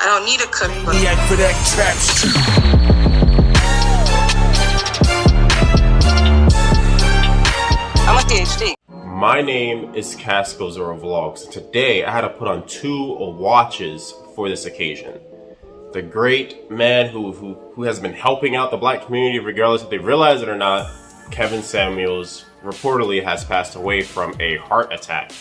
I don't need a cookbook. For that trap street. I'm a PhD. My name is Casco Zero Vlogs. Today I had to put on two watches for this occasion. The great man who has been helping out the black community regardless if they realize it or not, Kevin Samuels, reportedly has passed away from a heart attack.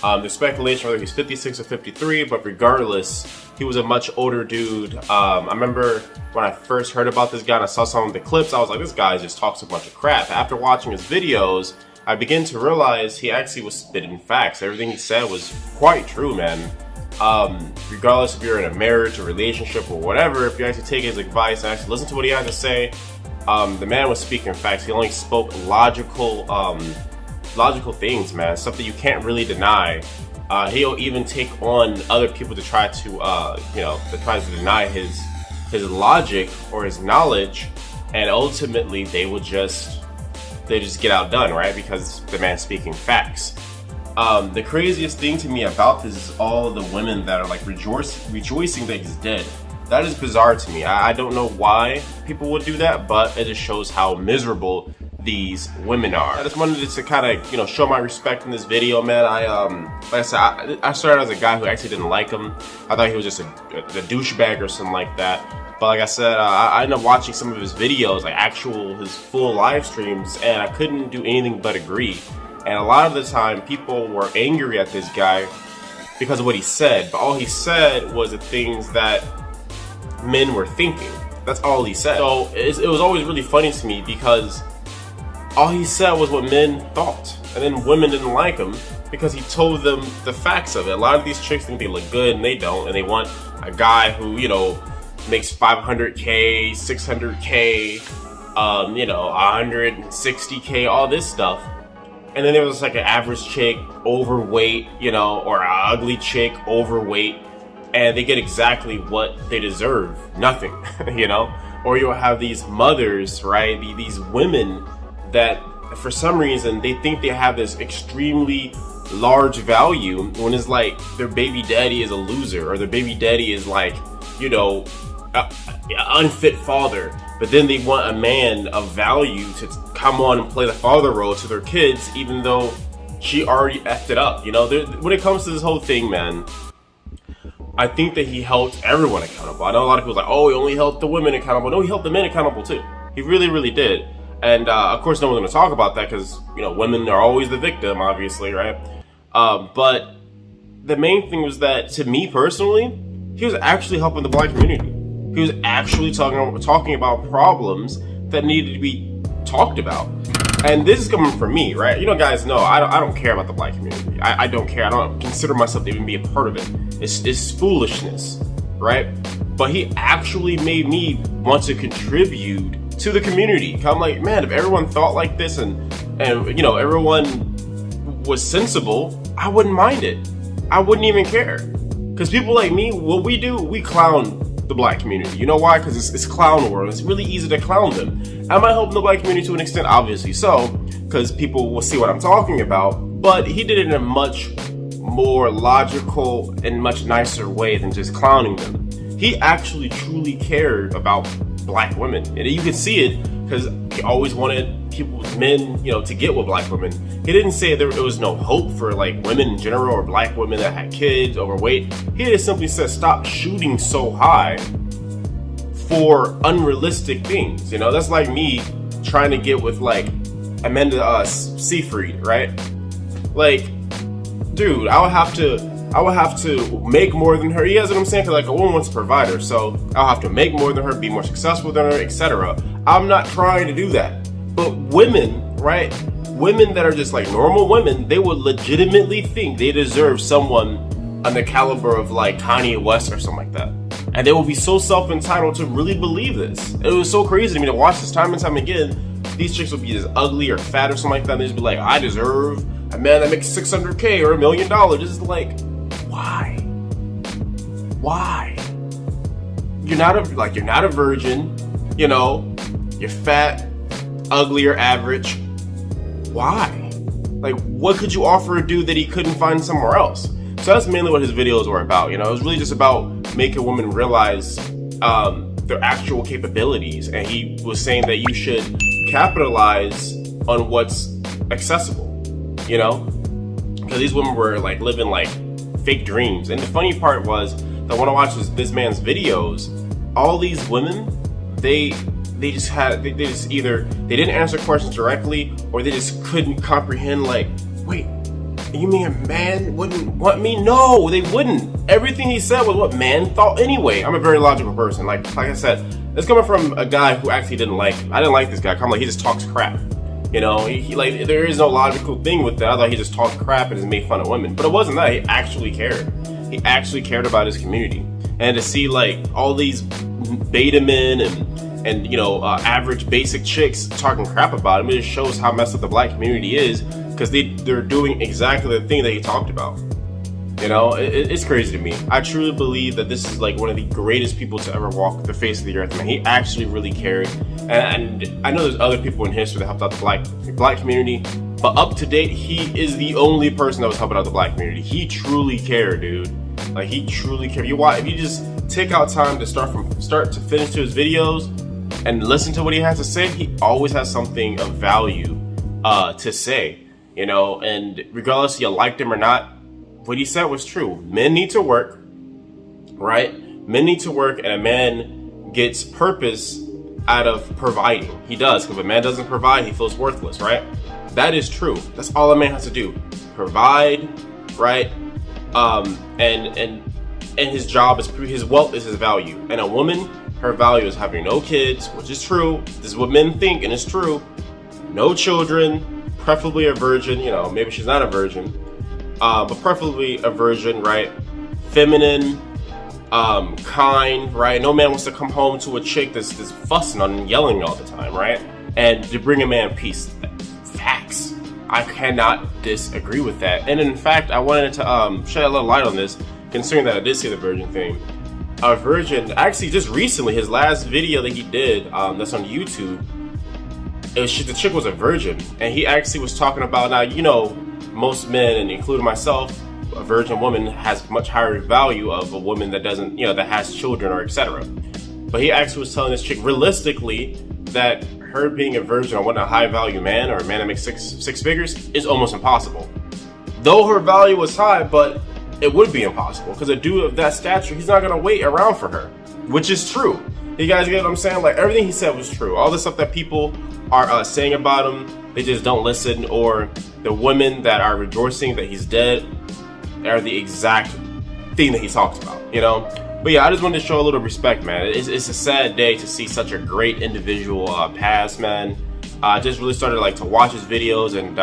There's speculation whether he's 56 or 53, but regardless, he was a much older dude. I remember when I first heard about this guy and I saw some of the clips, I was like, this guy just talks a bunch of crap. After watching his videos, I began to realize he actually was spitting facts. Everything he said was quite true, man. Regardless if you're in a marriage or relationship or whatever, if you actually take his advice and actually listen to what he had to say, the man was speaking facts. He only spoke logical things, man. Something you can't really deny. He'll even take on other people to try to, deny his logic or his knowledge, and ultimately they just get outdone, right? Because the man's speaking facts. The craziest thing to me about this is all the women that are like rejoicing that he's dead. That is bizarre to me. I don't know why people would do that, but it just shows how miserable these women are. I just wanted to kind of, show my respect in this video, man. Like I said, I started as a guy who actually didn't like him. I thought he was just a douchebag or something like that. But like I said, I ended up watching some of his videos, like his full live streams, and I couldn't do anything but agree. And a lot of the time, people were angry at this guy because of what he said. But all he said was the things that men were thinking. That's all he said. So it was always really funny to me because all he said was what men thought. And then women didn't like him because he told them the facts of it. A lot of these chicks think they look good and they don't. And they want a guy who, makes 500K, 600K, 160K, all this stuff. And then there was like an average chick, overweight, or an ugly chick, overweight, and they get exactly what they deserve. Nothing, Or you'll have these mothers, right? These women that for some reason they think they have this extremely large value when it's like their baby daddy is a loser or their baby daddy is like, unfit father. But then they want a man of value to come on and play the father role to their kids, even though she already effed it up. When it comes to this whole thing, man, I think that he held everyone accountable. I know a lot of people are like, oh, he only held the women accountable. No, he held the men accountable too. He really, really did. And of course, no one's going to talk about that because, women are always the victim, obviously, right? But the main thing was that, to me personally, he was actually helping the black community. He was actually talking about problems that needed to be talked about. And this is coming from me, right? Guys know I don't care about the black community. I don't care. I don't consider myself to even be a part of it. It's foolishness, right? But he actually made me want to contribute to the community. I'm like, man, if everyone thought like this and everyone was sensible, I wouldn't mind it. I wouldn't even care. Because people like me, what we do, we clown the black community. You know why? Because it's clown world. It's really easy to clown them. Am I helping the black community to an extent? Obviously so, because people will see what I'm talking about. But he did it in a much more logical and much nicer way than just clowning them. He actually truly cared about black women, and you can see it because he always wanted men, to get with black women. He didn't say there was no hope for like women in general or black women that had kids, overweight. He just simply said, stop shooting so high for unrealistic things. That's like me trying to get with like Amanda Seyfried, right? Like, dude, I would have to make more than her. You guys know what I'm saying? Because like a woman wants a provider, so I'll have to make more than her, be more successful than her, etc. I'm not trying to do that. But women, right? Women that are just like normal women, they would legitimately think they deserve someone on the caliber of like Kanye West or something like that. And they will be so self-entitled to really believe this. It was so crazy to me to watch this time and time again. These chicks would be just ugly or fat or something like that, and they'd just be like, I deserve a man that makes $600K or $1 million. This is like, why? Why? You're not a virgin, you're fat, ugly, or average. Why? Like, what could you offer a dude that he couldn't find somewhere else? So that's mainly what his videos were about. It was really just about make a woman realize their actual capabilities, and he was saying that you should capitalize on what's accessible, you know, because these women were like living like fake dreams. And the funny part was that when I watched this man's videos, all these women, they just either they didn't answer questions directly, or they just couldn't comprehend, like, wait, you mean a man wouldn't want me? No, they wouldn't. Everything he said was what man thought anyway. I'm a very logical person. Like I said, it's coming from a guy who actually didn't like him. I didn't like this guy. Like, he just talks crap. You know, he like, there is no logical thing with that. I thought he just talked crap and just made fun of women. But it wasn't that. He actually cared. He actually cared about his community. And to see like all these beta men and you know, average basic chicks talking crap about him, it just shows how messed up the black community is, because they're doing exactly the thing that he talked about. You know, it's crazy to me. I truly believe that this is like one of the greatest people to ever walk the face of the earth, man. He actually really cared. And I know there's other people in history that helped out the black community, but up to date, he is the only person that was helping out the black community. He truly cared, dude. Like, he truly cared. If you just take out time to start to finish to his videos and listen to what he has to say, he always has something of value to say, you know. And regardless if you liked him or not, what he said was true. Men need to work, right? Men need to work, and a man gets purpose out of providing. He does, because if a man doesn't provide, he feels worthless, right? That is true. That's all a man has to do. Provide, right? And his job is, his wealth is his value. And a woman, her value is having no kids, which is true. This is what men think, and it's true. No children, preferably a virgin. You know, maybe she's not a virgin. But preferably a virgin, right? Feminine, kind, right? No man wants to come home to a chick that's fussing on and yelling all the time, right? And to bring a man peace. Facts. I cannot disagree with that. And in fact, I wanted to shed a little light on this, considering that I did say the virgin thing. A virgin, actually just recently, his last video that he did, that's on YouTube, the chick was a virgin. And he actually was talking about, now, you know, most men, and including myself, a virgin woman has much higher value of a woman that doesn't, you know, that has children or etc. But he actually was telling this chick realistically that her being a virgin or wanting a high value man, or a man that makes six figures, is almost impossible. Though her value was high, but it would be impossible, because a dude of that stature, he's not gonna wait around for her, which is true. You guys get what I'm saying? Like, everything he said was true. All the stuff that people are saying about him, they just don't listen, or the women that are rejoicing that he's dead are the exact thing that he talks about, you know? But yeah, I just wanted to show a little respect, man. It's a sad day to see such a great individual pass, man. I just really started like to watch his videos, and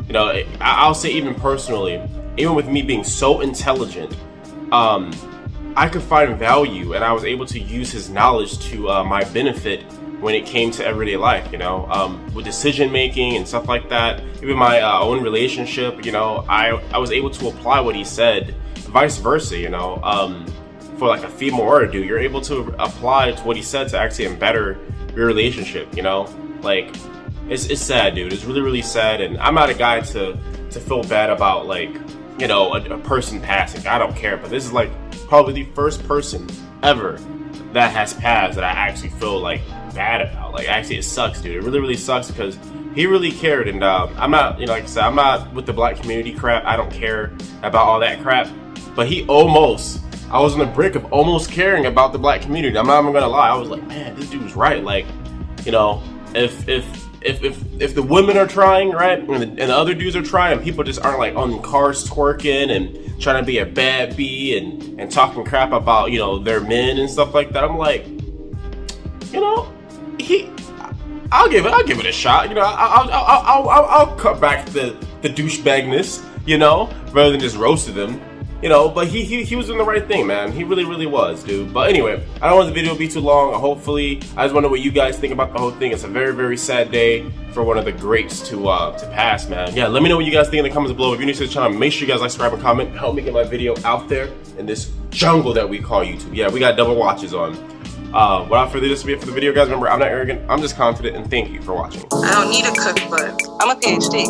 you know, I'll say even personally, even with me being so intelligent, I could find value, and I was able to use his knowledge to my benefit when it came to everyday life, you know, with decision making and stuff like that. Even my own relationship, you know, I was able to apply what he said, vice versa, you know. For like a female or a dude, you're able to apply to what he said to actually better your relationship, you know. Like, it's sad, dude. It's really, really sad. And I'm not a guy to feel bad about, like, you know, a person passing. I don't care. But this is like probably the first person ever that has passed that I actually feel like bad about. Like, actually, it sucks, dude. It really, really sucks, because he really cared. And I'm not, you know, like I said, I'm not with the black community crap. I don't care about all that crap. But he almost, I was on the brink of almost caring about the black community. I'm not even gonna lie. I was like, man, this dude's right. Like, you know, if the women are trying, right, and the other dudes are trying, people just aren't like on cars twerking and trying to be a bad bee and talking crap about, you know, their men and stuff like that. I'm like, you know, I'll give it a shot. You know, I'll cut back the douchebagness, you know, rather than just roasting them. You know, but he was doing the right thing, man. He really, really was, dude. But anyway, I don't want the video to be too long. Hopefully, I just want to know what you guys think about the whole thing. It's a very, very sad day for one of the greats to pass, man. Yeah, let me know what you guys think in the comments below. If you're new to the channel, make sure you guys like, subscribe, and comment. Help me get my video out there in this jungle that we call YouTube. Yeah, we got double watches on. Without further ado, this will be it for the video, guys. Remember, I'm not arrogant. I'm just confident, and thank you for watching. I don't need a cook, but I'm a PhD.